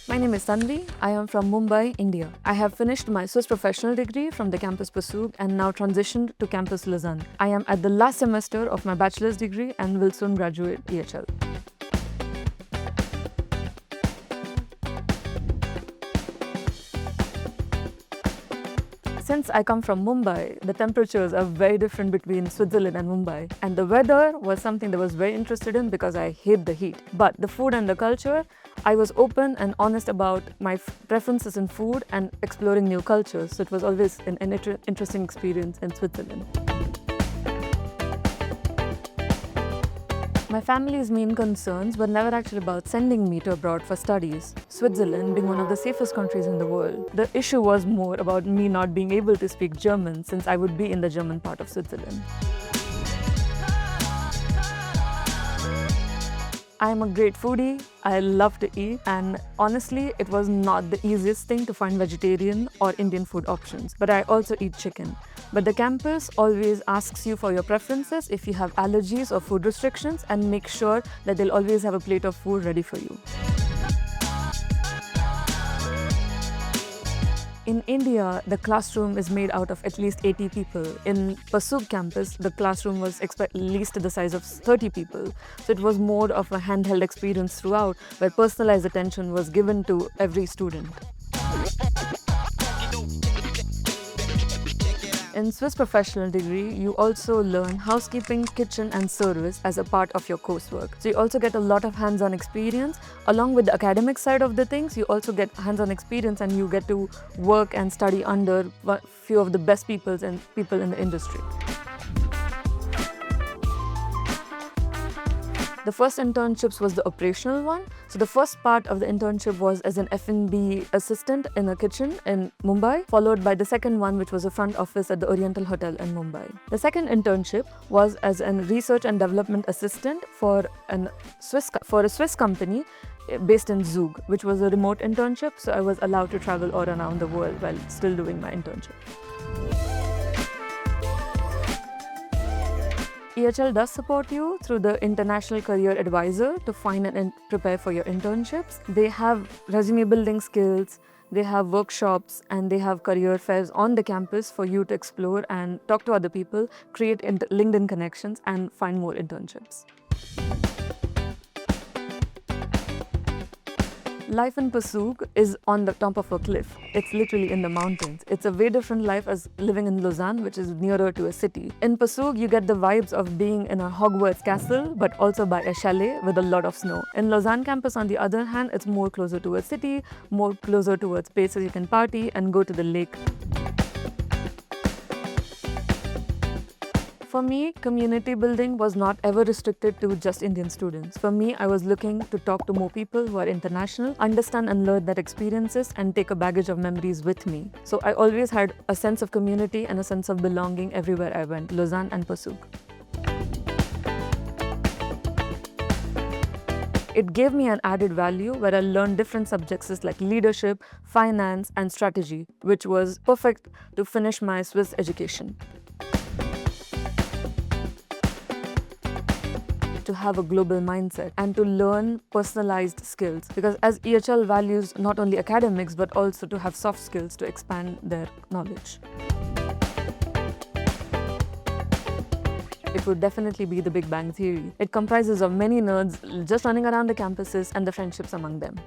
My name is Tanvi. I am from Mumbai, India. I have finished my Swiss professional degree from the campus PASUG and now transitioned to campus Lausanne. I am at the last semester of my bachelor's degree and will soon graduate EHL. Since I come from Mumbai, the temperatures are very different between Switzerland and Mumbai. And the weather was something that I was very interested in because I hate the heat. But the food and the culture, I was open and honest about my preferences in food and exploring new cultures. So it was always an interesting experience in Switzerland. My family's main concerns were never actually about sending me to abroad for studies. Switzerland being one of the safest countries in the world. The issue was more about me not being able to speak German since I would be in the German part of Switzerland. I'm a great foodie, I love to eat, and honestly, it was not the easiest thing to find vegetarian or Indian food options, but I also eat chicken. But the campus always asks you for your preferences if you have allergies or food restrictions and make sure that they'll always have a plate of food ready for you. In India, the classroom is made out of at least 80 people. In PASUG campus, the classroom was at least the size of 30 people. So it was more of a handheld experience throughout, where personalized attention was given to every student. In Swiss professional degree, you also learn housekeeping, kitchen and service as a part of your coursework. So you also get a lot of hands-on experience. Along with the academic side of the things, you also get hands-on experience and you get to work and study under a few of the best people in the industry. The first internships was the operational one. So the first part of the internship was as an F&B assistant in a kitchen in Mumbai, followed by the second one, which was a front office at the Oriental Hotel in Mumbai. The second internship was as a research and development assistant for a Swiss company based in Zug, which was a remote internship. So I was allowed to travel all around the world while still doing my internship. EHL does support you through the International Career Advisor to find and prepare for your internships. They have resume building skills, they have workshops, and they have career fairs on the campus for you to explore and talk to other people, create LinkedIn connections, and find more internships. Life in PASUG is on the top of a cliff. It's literally in the mountains. It's a way different life as living in Lausanne, which is nearer to a city. In PASUG, you get the vibes of being in a Hogwarts castle, but also by a chalet with a lot of snow. In Lausanne campus, on the other hand, it's more closer to a city, more closer towards places you can party and go to the lake. For me, community building was not ever restricted to just Indian students. For me, I was looking to talk to more people who are international, understand and learn their experiences, and take a baggage of memories with me. So I always had a sense of community and a sense of belonging everywhere I went, Lausanne and PASUG. It gave me an added value where I learned different subjects like leadership, finance, and strategy, which was perfect to finish my Swiss education. To have a global mindset and to learn personalized skills, because as EHL values not only academics but also to have soft skills to expand their knowledge. It would definitely be the Big Bang Theory. It comprises of many nerds just running around the campuses and the friendships among them.